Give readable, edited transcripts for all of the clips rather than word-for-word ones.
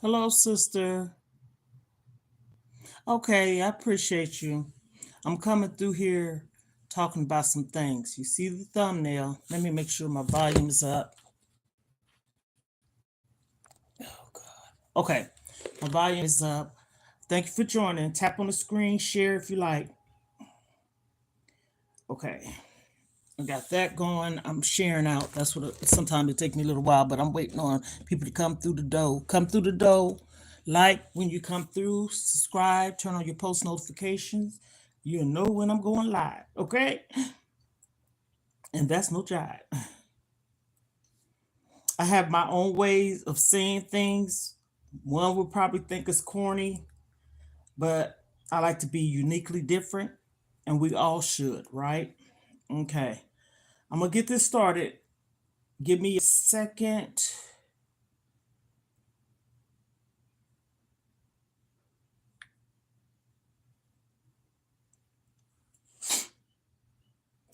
Hello, sister. Okay, I appreciate you. I'm coming through here talking about some things. You see the thumbnail. Let me make sure my volume is up. Oh, God. Okay, my volume is up. Thank you for joining. Tap on the screen, share if you like. Okay, I got that going. I'm sharing out. That's what sometimes it takes me a little while, but I'm waiting on people to come through the door. Come through the door. Like when you come through, subscribe, turn on your post notifications. You'll know when I'm going live, okay? And that's no jive. I have my own ways of saying things. One would probably think it's corny, but I like to be uniquely different, and we all should, right? Okay. I'm gonna get this started. Give me a second.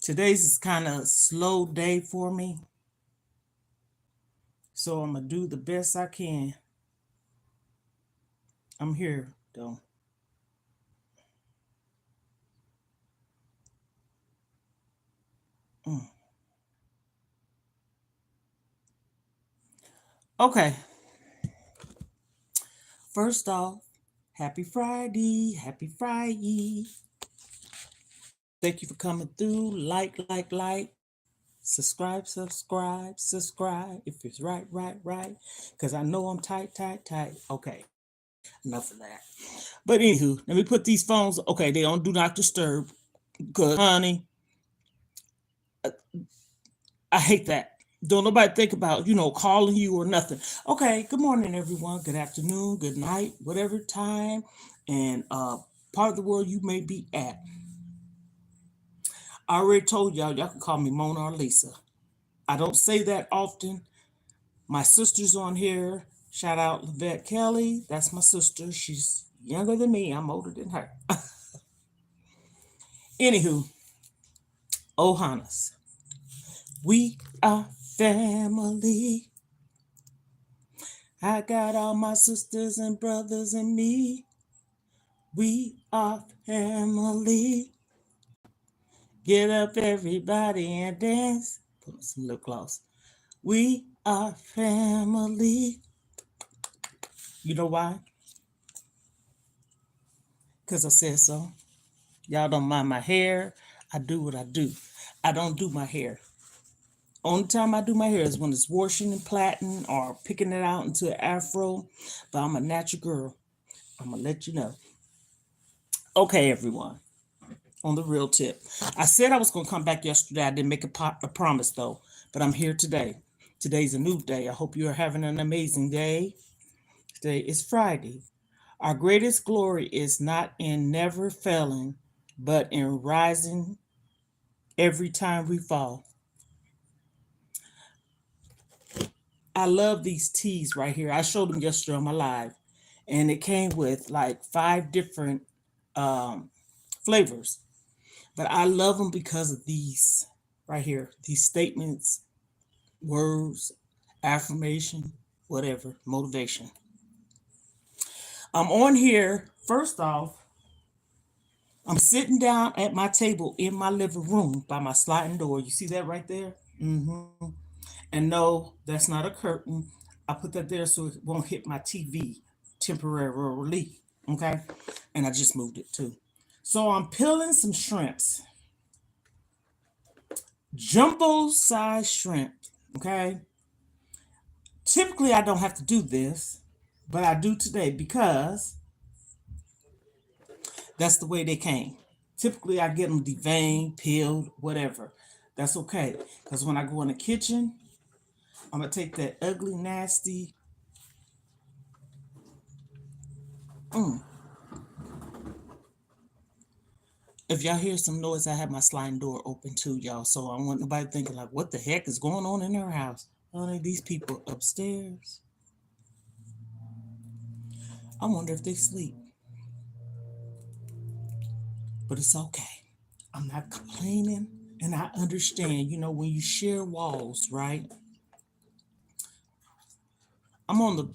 Today's is kind of slow day for me, so I'm gonna do the best I can. I'm here though. Mm. Okay. First off, happy Friday. Happy Friday. Thank you for coming through. Like. Subscribe. If it's right. Because I know I'm tight. Okay, enough of that. But anywho, let me put these phones. Okay, they don't do not disturb. Good, honey. I hate that. Don't nobody think about, calling you or nothing. Okay, good morning, everyone. Good afternoon, good night, whatever time and part of the world you may be at. I already told y'all can call me Mona or Lisa. I don't say that often. My sister's on here. Shout out Lavette Kelly. That's my sister. She's younger than me. I'm older than her. Anywho, Ohanas. We are family. I got all my sisters and brothers and me. We are family. Get up, everybody, and dance. Put on some lip gloss. We are family. You know why? Because I said so. Y'all don't mind my hair. I do what I do. I don't do my hair. Only time I do my hair is when it's washing and plaiting or picking it out into an afro. But I'm a natural girl. I'm going to let you know. Okay, everyone. On the real tip. I said I was going to come back yesterday. I didn't make a promise, though. But I'm here today. Today's a new day. I hope you're having an amazing day. Today is Friday. Our greatest glory is not in never failing, but in rising every time we fall. I love these teas right here. I showed them yesterday on my live, and it came with like 5 different um, flavors. But I love them because of these right here, these statements, words, affirmation, whatever, motivation. I'm on here. First off, I'm sitting down at my table in my living room by my sliding door. You see that right there? Mm-hmm. And no, that's not a curtain. I put that there so it won't hit my TV temporarily. Okay. And I just moved it too. So I'm peeling some shrimps, jumbo size shrimp. Okay. Typically, I don't have to do this, but I do today because that's the way they came. Typically, I get them deveined, peeled, whatever. That's okay. Because when I go in the kitchen, I'm going to take that ugly, nasty. Mm. If y'all hear some noise, I have my sliding door open too, y'all. So I don't want nobody thinking, like, what the heck is going on in their house? Honey, these people upstairs. I wonder if they sleep. But it's okay. I'm not complaining. And I understand, when you share walls, right? I'm on the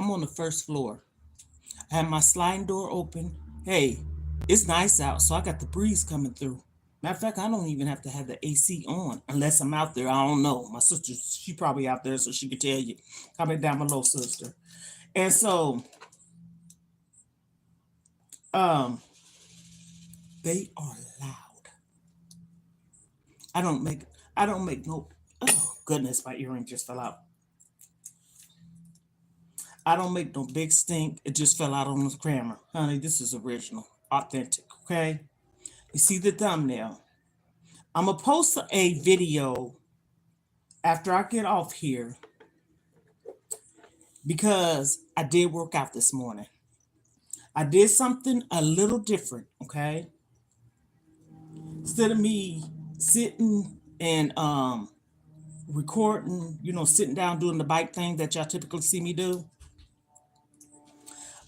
I'm on the first floor. I have my sliding door open. Hey, it's nice out, so I got the breeze coming through. Matter of fact, I don't even have to have the AC on unless I'm out there. I don't know. My sister, she probably out there, so she could tell you. Comment down below, sister. And so, um, they are loud. I don't make I don't make no oh goodness, my earring just fell out. I don't make no big stink. It just fell out on the camera. Honey, this is original, authentic, okay? You see the thumbnail. I'm gonna post a video after I get off here because I did work out this morning. I did something a little different, okay? Instead of me sitting and recording, sitting down doing the bike thing that y'all typically see me do,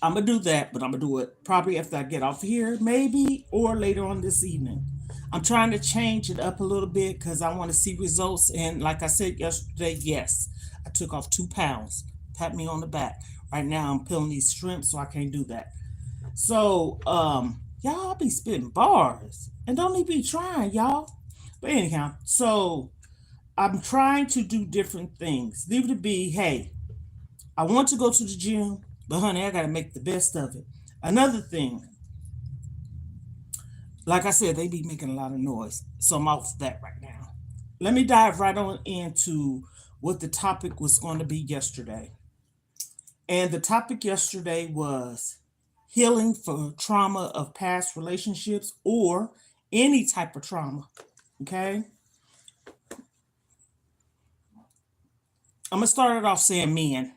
I'm gonna do that, but I'm gonna do it probably after I get off here, maybe, or later on this evening. I'm trying to change it up a little bit because I want to see results. And like I said yesterday, yes, I took off 2 pounds. Pat me on the back. Right now I'm peeling these shrimp, so I can't do that. So y'all be spitting bars. And don't even be trying, y'all. But anyhow, so I'm trying to do different things. Leave it to be, hey, I want to go to the gym, but honey, I gotta make the best of it. Another thing, like I said, they be making a lot of noise. So I'm off that right now. Let me dive right on into what the topic was going to be yesterday. And the topic yesterday was healing for trauma of past relationships or any type of trauma. Okay? I'm going to start it off saying men.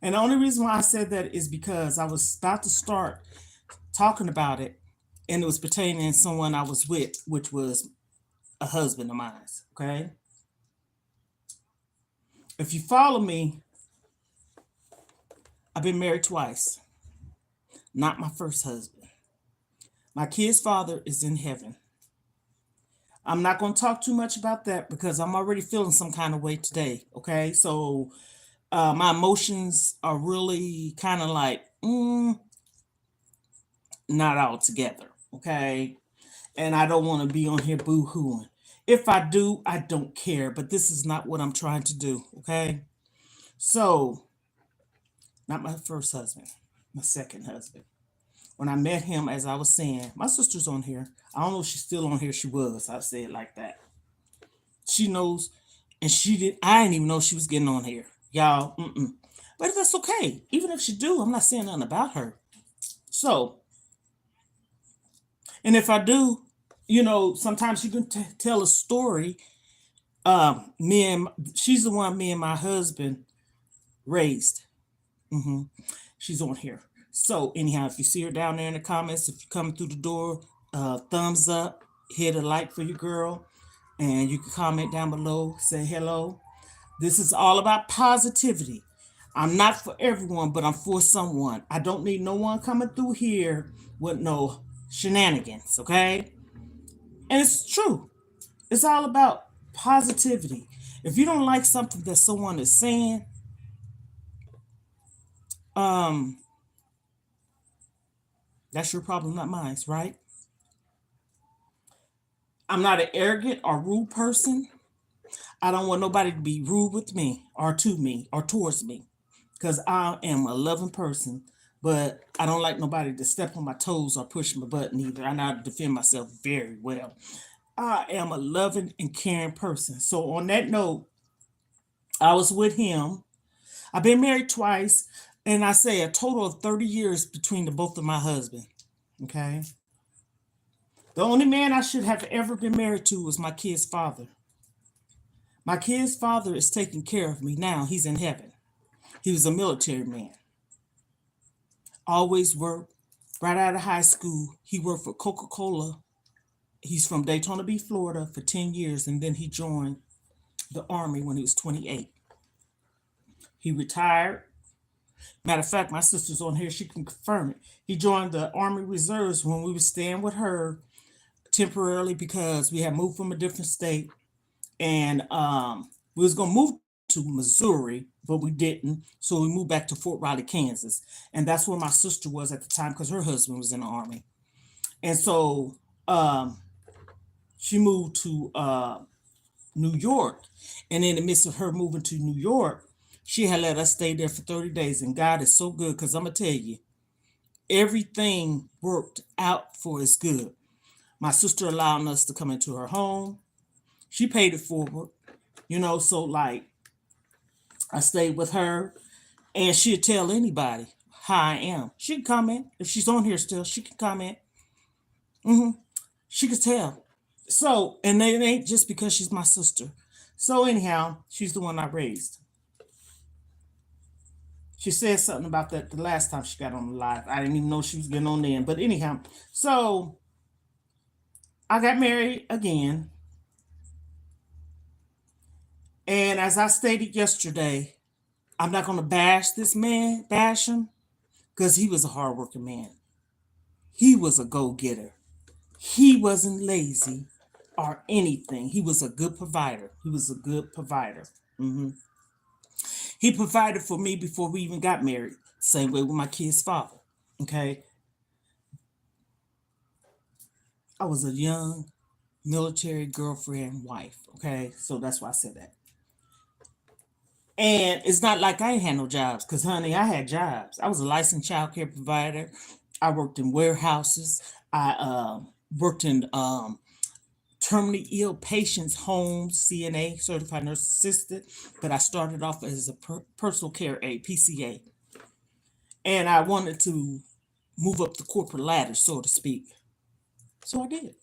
And the only reason why I said that is because I was about to start talking about it, and it was pertaining to someone I was with, which was a husband of mine. Okay? If you follow me, I've been married twice. Not my first husband. My kid's father is in heaven. I'm not going to talk too much about that because I'm already feeling some kind of way today. Okay? So my emotions are really kind of like, not all together. Okay? And I don't want to be on here boo-hooing. If I do, I don't care. But this is not what I'm trying to do. Okay? So, not my first husband, my second husband. When I met him, as I was saying, my sister's on here. I don't know if she's still on here. She was. I say it like that. She knows, and she did. I didn't even know she was getting on here, y'all. But that's okay. Even if she do, I'm not saying nothing about her. So, and if I do, sometimes you can tell a story. She's the one me and my husband raised. She's on here. So anyhow, if you see her down there in the comments, if you're coming through the door, thumbs up, hit a like for your girl, and you can comment down below, say hello. This is all about positivity. I'm not for everyone, but I'm for someone. I don't need no one coming through here with no shenanigans, okay? And it's true. It's all about positivity. If you don't like something that someone is saying, that's your problem, not mine, right? I'm not an arrogant or rude person. I don't want nobody to be rude with me or to me or towards me because I am a loving person, but I don't like nobody to step on my toes or push my button either. I know how to defend myself very well. I am a loving and caring person. So on that note, I was with him. I've been married twice, and I say a total of 30 years between the both of my husbands. Okay. The only man I should have ever been married to was my kid's father. My kid's father is taking care of me now. He's in heaven. He was a military man. Always worked. Right out of high school, he worked for Coca-Cola. He's from Daytona Beach, Florida for 10 years, and then he joined the Army when he was 28. He retired. Matter of fact, my sister's on here. She can confirm it. He joined the Army Reserves when we were staying with her temporarily because we had moved from a different state, and we was gonna move to Missouri, but we didn't. So we moved back to Fort Riley, Kansas. And that's where my sister was at the time because her husband was in the Army. And so um, she moved to New York. And in the midst of her moving to New York, she had let us stay there for 30 days. And God is so good because I'm going to tell you, everything worked out for its good. My sister allowed us to come into her home. She paid it forward, so like I stayed with her and she'd tell anybody how I am. She can comment. If she's on here still, she can comment. She could tell. So, and it ain't just because she's my sister. So anyhow, she's the one I raised. She said something about that the last time she got on the live. I didn't even know she was getting on then. But anyhow, so I got married again. And as I stated yesterday, I'm not going to bash this man, bash him, because he was a hardworking man. He was a go-getter. He wasn't lazy or anything. He was a good provider. He provided for me before we even got married. Same way with my kid's father. Okay. I was a young military girlfriend wife. Okay. So that's why I said that. And it's not like I ain't had no jobs, because, honey, I had jobs. I was a licensed child care provider. I worked in warehouses. I worked in terminally ill patients' homes, CNA, certified nurse assistant. But I started off as a personal care aide, PCA. And I wanted to move up the corporate ladder, so to speak. So I did.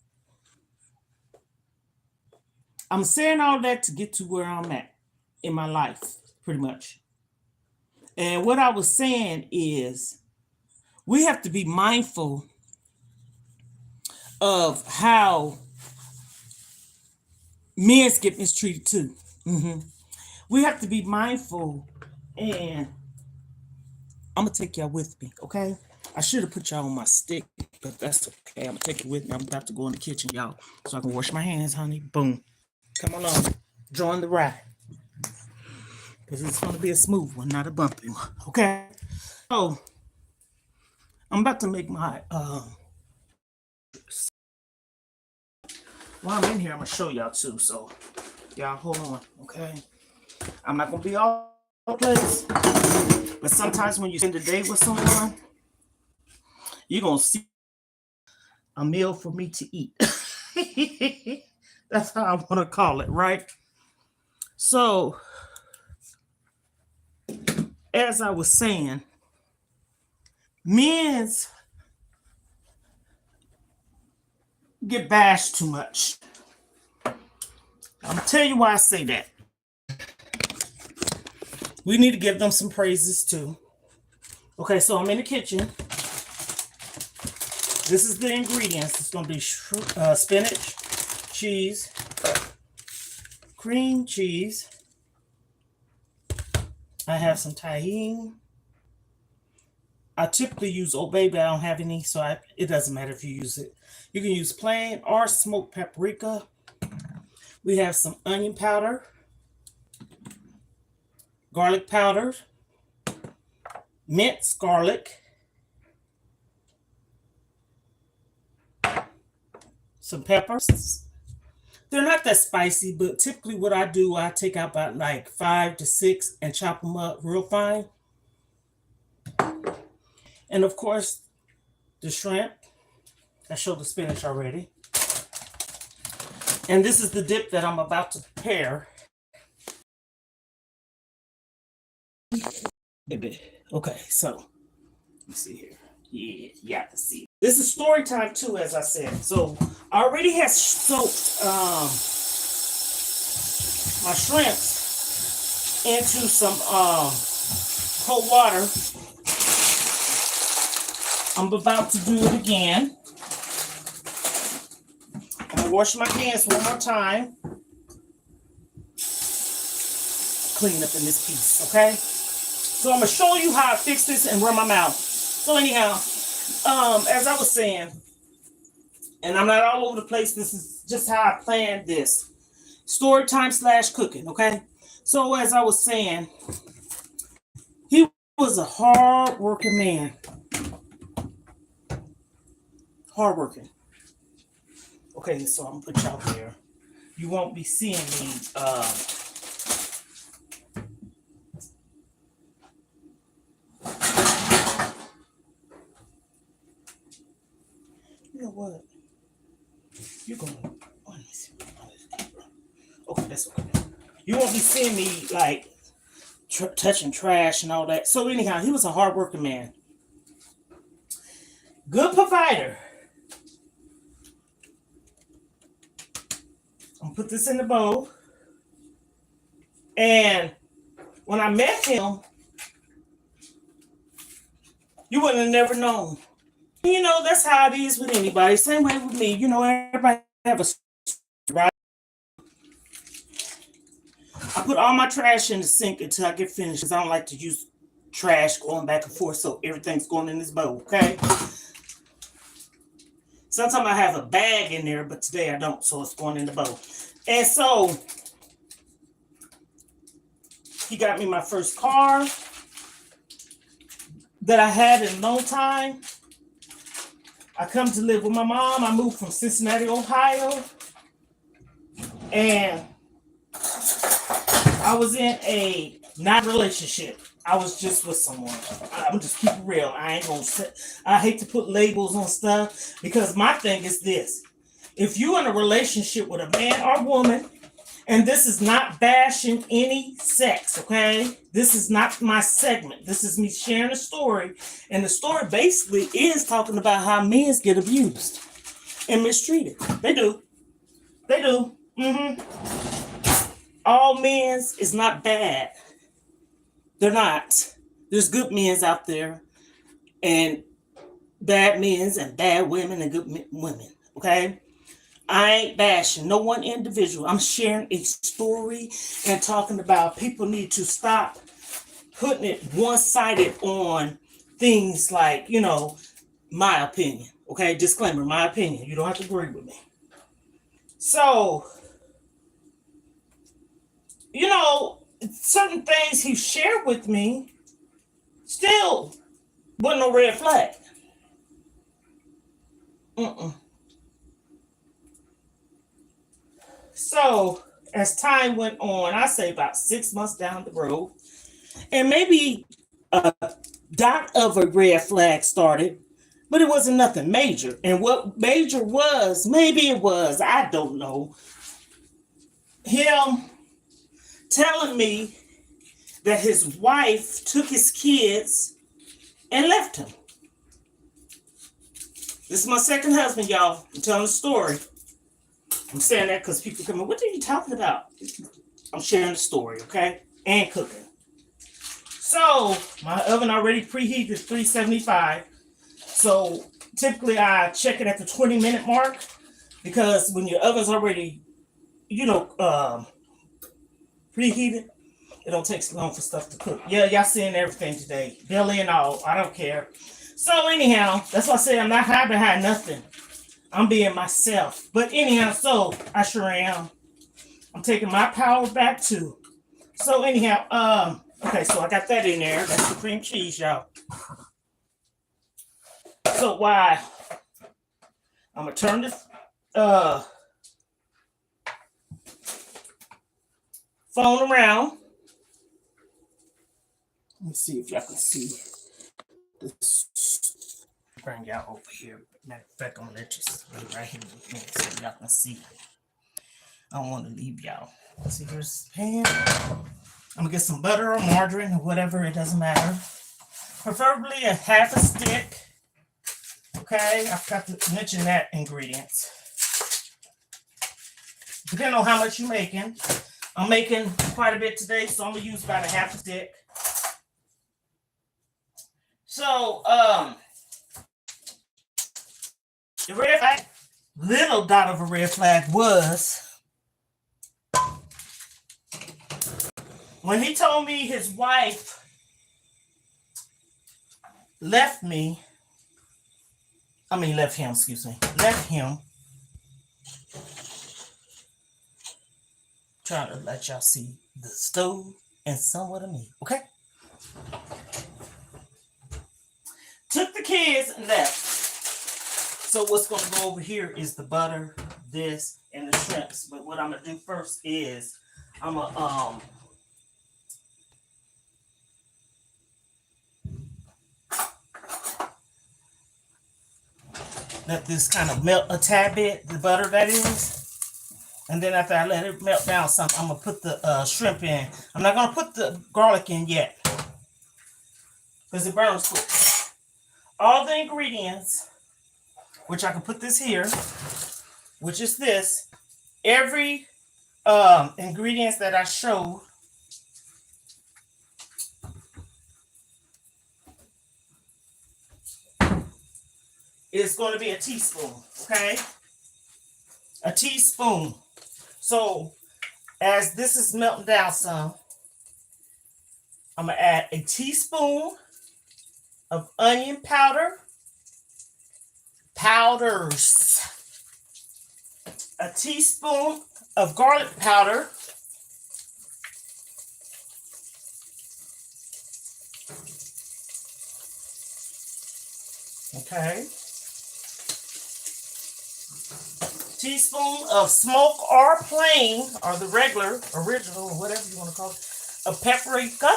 I'm saying all that to get to where I'm at in my life, pretty much. And what I was saying is we have to be mindful of how men get mistreated too. We have to be mindful, and I'm going to take y'all with me, okay? I should have put y'all on my stick, but that's okay. I'm going to take you with me. I'm about to go in the kitchen, y'all, so I can wash my hands, honey. Boom. Come along. Join the ride. Because it's going to be a smooth one, not a bumpy one, okay? So, I'm about to make my, while I'm in here, I'm going to show y'all too, so y'all hold on, okay? I'm not going to be all over the place, but sometimes when you spend a day with someone, you're going to see a meal for me to eat. That's how I want to call it, right? So, as I was saying, men's get bashed too much. I'm going to tell you why I say that. We need to give them some praises too. Okay, so I'm in the kitchen. This is the ingredients. It's going to be spinach, cheese, cream cheese. I have some tahini. I typically use Old Bay, but I don't have any, so it doesn't matter if you use it. You can use plain or smoked paprika. We have some onion powder, garlic powder, minced garlic, some peppers. They're not that spicy, but typically what I do, I take out about like 5 to 6 and chop them up real fine. And of course, the shrimp. I showed the spinach already. And this is the dip that I'm about to prepare. Okay, so let's see here. Yeah, you have to see. This is story time too, as I said. So I already have soaked my shrimps into some cold water. I'm about to do it again. I'm gonna wash my hands one more time. Clean up in this piece, okay? So I'm gonna show you how I fix this and run my mouth. So anyhow, as I was saying, and I'm not all over the place, this is just how I planned this. Story time / cooking, okay? So as I was saying, he was a hard working man. Hard working. Okay, so I'm gonna put y'all there. You won't be seeing me you know what? You're gonna let me see. Okay, that's okay. You won't be seeing me like touching trash and all that. So anyhow, he was a hardworking man, good provider. I'm gonna put this in the bowl. And when I met him, you wouldn't have never known. You know, that's how it is with anybody. Same way with me. You know, everybody have a right. I put all my trash in the sink until I get finished because I don't like to use trash going back and forth, so everything's going in this bowl, okay? Sometimes I have a bag in there, but today I don't, so it's going in the bowl. And so he got me my first car that I had in a long time. I come to live with my mom. I moved from Cincinnati, Ohio, and I was in a not relationship. I was just with someone. I'm just keep it real. I ain't gonna say, I hate to put labels on stuff because my thing is this. If you're in a relationship with a man or woman, and this is not bashing any sex, okay? This is not my segment. This is me sharing a story. And the story basically is talking about how men get abused and mistreated. They do. They do. All men is not bad. They're not. There's good men out there and bad men and bad women and good women, okay? I ain't bashing no one individual. I'm sharing a story and talking about people need to stop putting it one-sided on things like, you know, my opinion. Okay, disclaimer, my opinion. You don't have to agree with me. So, you know, certain things he shared with me still wasn't no red flag. So, as time went on, I say about 6 months down the road, and maybe a dot of a red flag started, but it wasn't nothing major. And what major was, maybe it was, I don't know, him telling me that his wife took his kids and left him. This is my second husband, y'all. I'm telling the story. I'm saying that because people come in, what are you talking about? I'm sharing the story, okay? And cooking. So, my oven already preheated 375. So, typically I check it at the 20-minute mark because when your oven's already, you know, preheated, it don't take so long for stuff to cook. Yeah, y'all seeing everything today. Belly and all. I don't care. So, anyhow, that's why I say I'm not hiding behind nothing. I'm being myself. But anyhow, so I sure am. I'm taking my power back too. So anyhow, okay, so I got that in there. That's the cream cheese, y'all. So why I'm gonna turn this phone around. Let me see if y'all can see this. Bring y'all over here. Matter of fact, I'm gonna let you stay right here with me so y'all can see. I don't want to leave y'all. See, here's the pan. I'm gonna get some butter or margarine or whatever, it doesn't matter. Preferably a half a stick. Okay, I forgot to mention that ingredients. Depending on how much you're making. I'm making quite a bit today, so I'm gonna use about a half a stick. So, the red flag, little dot of a red flag was when he told me his wife left him, trying to let y'all see the stove and somewhat of me. Okay. Took the kids and left. So what's going to go over here is the butter, this, and the shrimps. But what I'm going to do first is I'm going to let this kind of melt a tad bit, the butter that is. And then after I let it melt down some, I'm going to put the shrimp in. I'm not going to put the garlic in yet because it burns quick. All the ingredients, which I can put this here, which is this. Every ingredients that I showed is going to be a teaspoon, okay? A teaspoon. So as this is melting down some, I'm going to add a teaspoon of onion powders, a teaspoon of garlic powder, okay, teaspoon of smoke or plain or the regular, original, or whatever you want to call it, of paprika,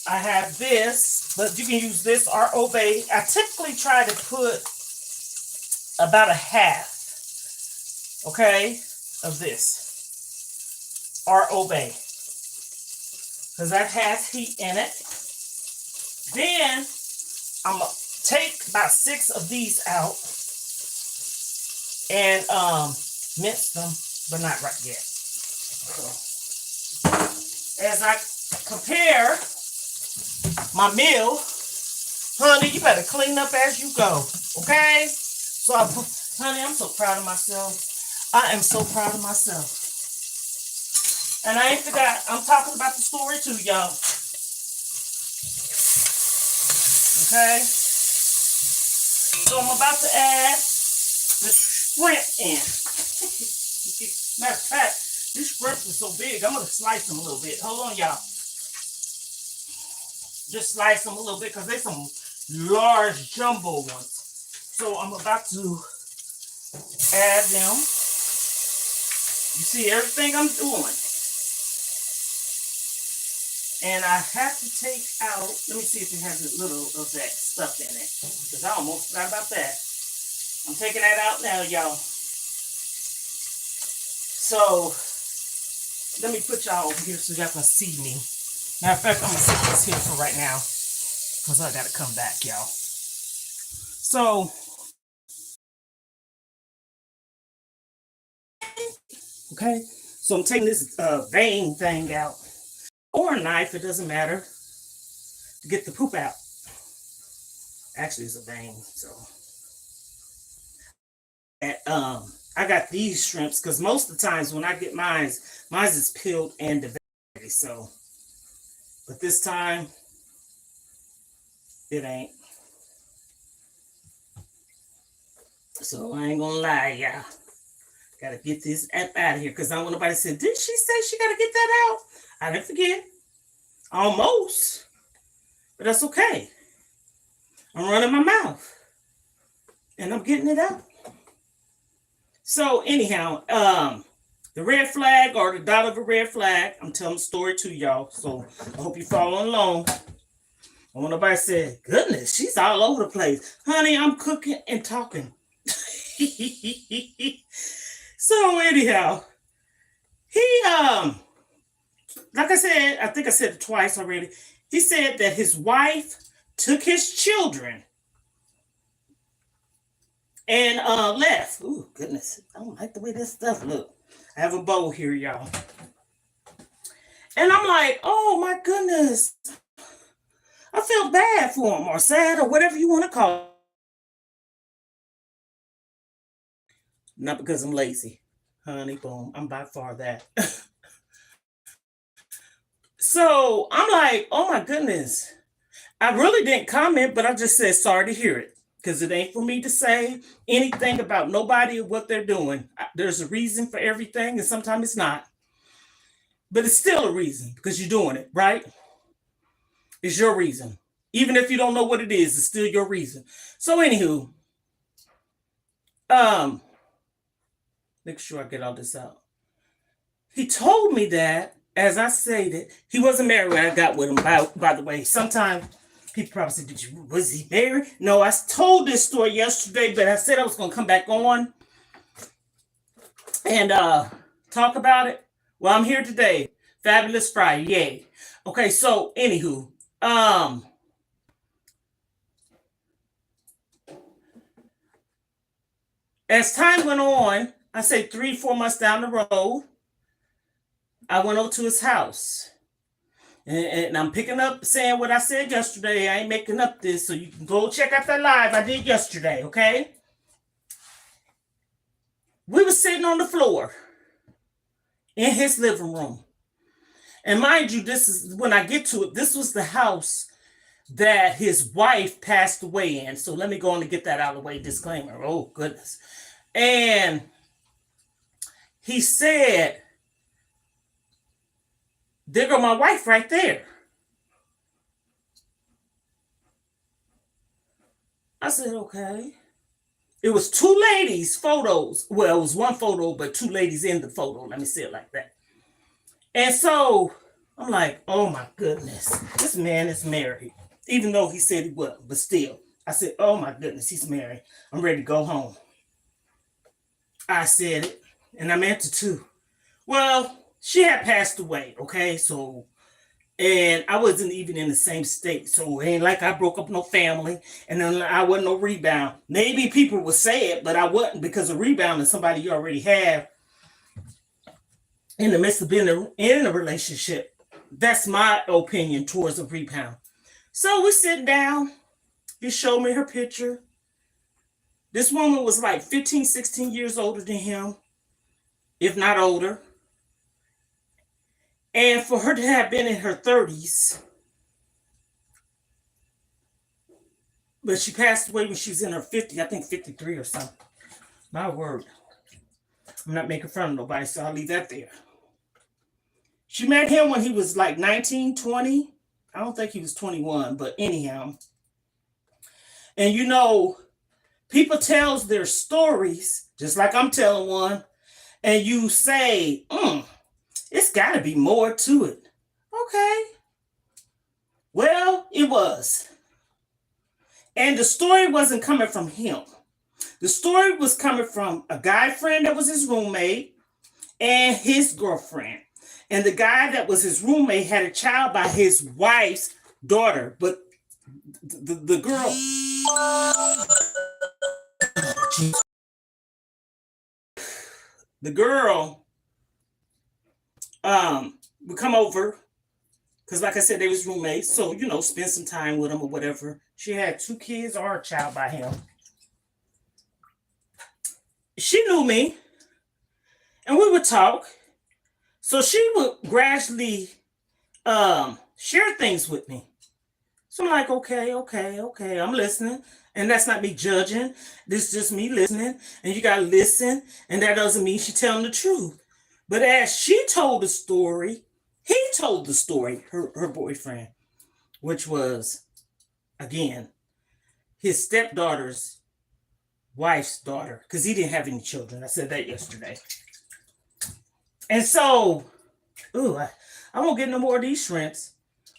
I have this, but you can use this or Old Bay. I typically try to put about a half, okay, of this or Old Bay, because that has heat in it. Then I'm going to take about 6 of these out and mince them, but not right yet. So, as I prepare my meal, honey, you better clean up as you go, okay? So, honey, I'm so proud of myself. I am so proud of myself. And I ain't forgot, I'm talking about the story too, y'all. Okay? So, I'm about to add the shrimp in. Matter of fact, these shrimp is so big, I'm going to slice them a little bit. Hold on, y'all. Just slice them a little bit because they're some large jumbo ones. So I'm about to add them. You see everything I'm doing. And I have to take out, let me see if it has a little of that stuff in it, because I almost forgot about that. I'm taking that out now, y'all. So let me put y'all over here so y'all can see me. Matter of fact, I'm going to set this here for right now because I got to come back, y'all. So, okay. So I'm taking this vein thing out. Or a knife, it doesn't matter. To get the poop out. Actually, it's a vein, so. And, I got these shrimps because most of the times when I get mine is peeled and developed, so. But this time, it ain't. So I ain't gonna lie, y'all. Gotta get this app out of here because I don't want nobody to say, did she say she gotta get that out? I didn't forget. Almost. But that's okay. I'm running my mouth. And I'm getting it out. So anyhow, the red flag or the dot of a red flag, I'm telling the story to y'all. So I hope you're following along. I want nobody to say, goodness, she's all over the place. Honey, I'm cooking and talking. So anyhow, he like I said, I think I said it twice already. He said that his wife took his children and left. Ooh, goodness. I don't like the way this stuff look. I have a bowl here, y'all. And I'm like, oh my goodness. I feel bad for him or sad or whatever you want to call it. Not because I'm lazy. Honey, boom. I'm by far that. So I'm like, oh my goodness. I really didn't comment, but I just said sorry to hear it. because it ain't for me to say anything about nobody or what they're doing. There's a reason for everything, and sometimes it's not. But it's still a reason because you're doing it, right? It's your reason. Even if you don't know what it is, it's still your reason. So, anywho, make sure I get all this out. He told me that, as I stated, he wasn't married when I got with him, by the way. Sometimes people probably say, was he married? No, I told this story yesterday, but I said I was going to come back on and talk about it. Well, I'm here today. Fabulous Friday. Yay. Okay, so anywho, as time went on, I say 3-4 months down the road, I went over to his house. And I'm picking up saying what I said yesterday. I ain't making up this, so you can go check out that live I did yesterday, okay? We were sitting on the floor in his living room. And mind you, this is when I get to it, this was the house that his wife passed away in. So let me go on and get that out of the way. Disclaimer. Oh, goodness. And he said, there go my wife right there. I said, okay. It was two ladies' photos. Well, it was one photo, but two ladies in the photo. Let me say it like that. And so I'm like, oh my goodness, this man is married. Even though he said he wasn't, but still. I said, oh my goodness, he's married. I'm ready to go home. I said it, and I meant it too. Well, she had passed away, okay? So, and I wasn't even in the same state. So it ain't like I broke up no family, and then I wasn't no rebound. Maybe people would say it, but I wasn't, because a rebound is somebody you already have in the midst of being in a relationship. That's my opinion towards a rebound. So we sit down. He showed me her picture. This woman was like 15, 16 years older than him, if not older. And for her to have been in her 30s, but she passed away when she was in her 50s, I think 53 or something. My word. I'm not making fun of nobody, so I'll leave that there. She met him when he was like 19, 20. I don't think he was 21, but anyhow. And you know, people tells their stories, just like I'm telling one, and you say, it's got to be more to it. Okay. Well, it was. And the story wasn't coming from him. The story was coming from a guy friend that was his roommate and his girlfriend. And the guy that was his roommate had a child by his wife's daughter. But the girl... The girl would come over, because like I said, they was roommates. So, you know, spend some time with him or whatever. She had 2 kids or a child by him. She knew me, and we would talk. So she would gradually share things with me. So I'm like, okay, I'm listening. And that's not me judging. This is just me listening. And you got to listen. And that doesn't mean she's telling the truth. But as she told the story, he told the story, her boyfriend, which was, again, his stepdaughter's wife's daughter, because he didn't have any children. I said that yesterday. And so, I won't get no more of these shrimps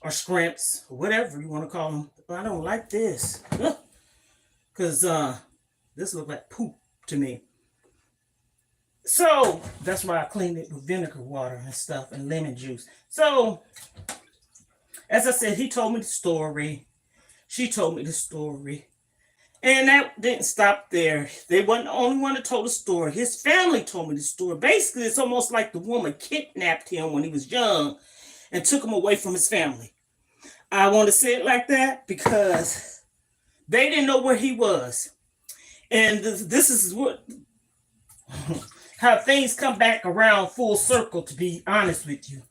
or scrimps, or whatever you want to call them. I don't like this. Because this looks like poop to me. So that's why I cleaned it with vinegar water and stuff and lemon juice. So, as I said, he told me the story. She told me the story. And that didn't stop there. They weren't the only one that told the story. His family told me the story. Basically, it's almost like the woman kidnapped him when he was young and took him away from his family. I want to say it like that because they didn't know where he was. And this is what how things come back around full circle, to be honest with you.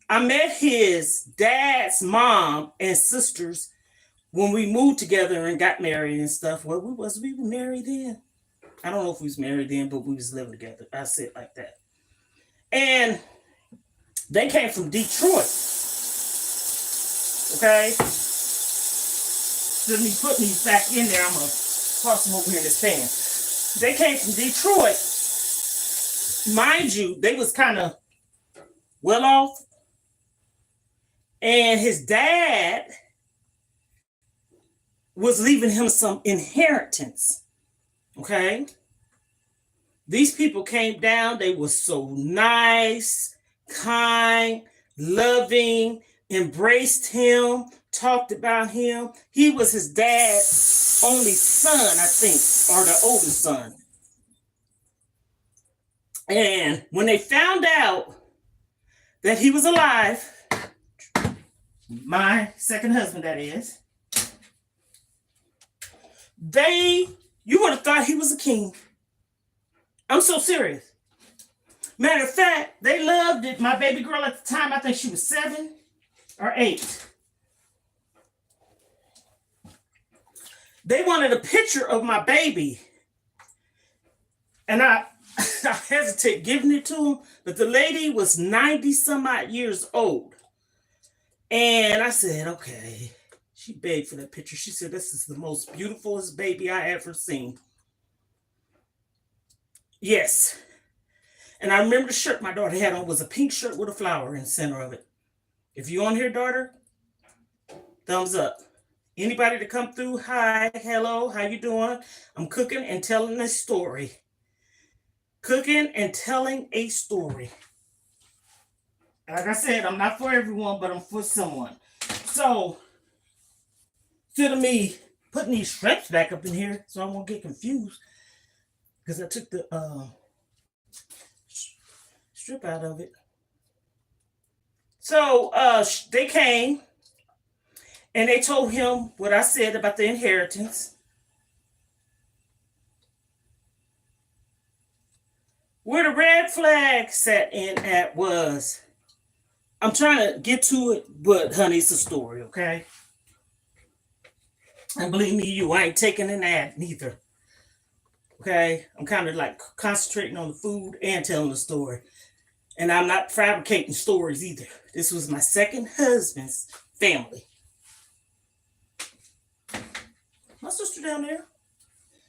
I met his dad's mom and sisters when we moved together and got married and stuff, well, we were married then. I don't know if we was married then, but we was living together. I say it like that. And they came from Detroit. Okay? So me putting these back in there, I'm gonna toss them over here in this pan. They came from Detroit. Mind you, they was kind of well off. And his dad was leaving him some inheritance. Okay? These people came down. They were so nice, kind, loving, embraced him, talked about him. He was his dad's only son, I think, or the oldest son. And when they found out that he was alive, my second husband, that is, you would have thought he was a king. I'm so serious. Matter of fact, they loved it. My baby girl at the time, I think she was 7 or 8. They wanted a picture of my baby. And I hesitate giving it to them, but the lady was 90 some odd years old. And I said, okay. She begged for that picture. She said, this is the most beautifulest baby I ever seen. Yes. And I remember the shirt my daughter had on was a pink shirt with a flower in the center of it. If you're on here, daughter, thumbs up. Anybody to come through, hi, hello, how you doing? I'm cooking and telling a story. Cooking and telling a story. Like I said, I'm not for everyone, but I'm for someone. So, instead of me putting these shrimps back up in here so I won't get confused, because I took the strip out of it. So they came and they told him what I said about the inheritance. Where the red flag sat in at was, I'm trying to get to it, but honey, it's a story, okay? And believe me, I ain't taking an ad neither. Okay, I'm kind of like concentrating on the food and telling the story. And I'm not fabricating stories either. This was my second husband's family. My sister down there.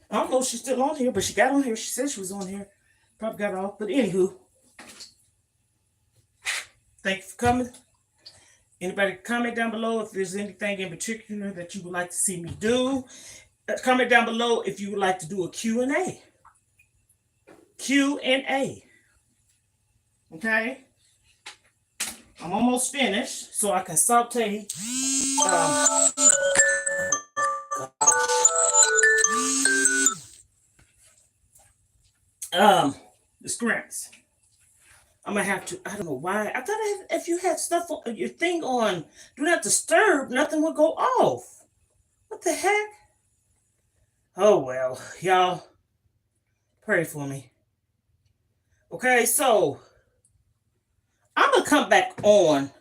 I don't know if she's still on here, but she got on here. She said she was on here. Probably got off. But anywho, thank you for coming. Anybody comment down below if there's anything in particular that you would like to see me do. Comment down below if you would like to do a Q&A. Q&A. Okay? I'm almost finished, so I can saute the scraps. I'm gonna have to, I don't know why. I thought if you had stuff on your thing on do not disturb, nothing would go off. What the heck? Oh well, y'all pray for me. Okay, so I'm gonna come back on.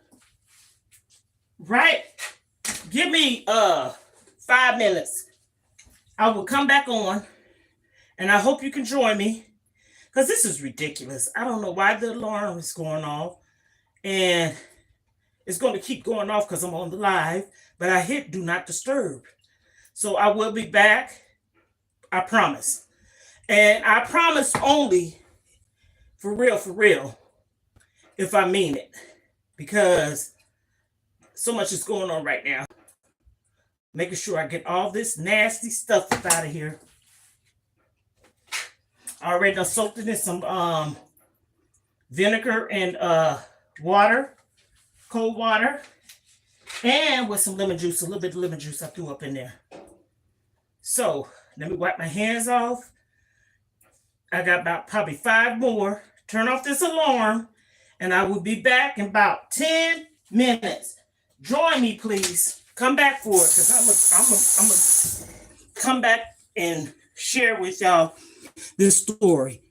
Right? Give me 5 minutes. I will come back on and I hope you can join me. Because this is ridiculous. I don't know why the alarm is going off. And it's going to keep going off because I'm on the live. But I hit do not disturb. So I will be back. I promise. And I promise only for real, if I mean it. Because so much is going on right now. Making sure I get all this nasty stuff out of here. I already done soaked it in some vinegar and water, cold water, and with some lemon juice, a little bit of lemon juice I threw up in there. So let me wipe my hands off. I got about probably 5 more. Turn off this alarm, and I will be back in about 10 minutes. Join me, please. Come back for it, because I'm gonna come back and share with y'all this story.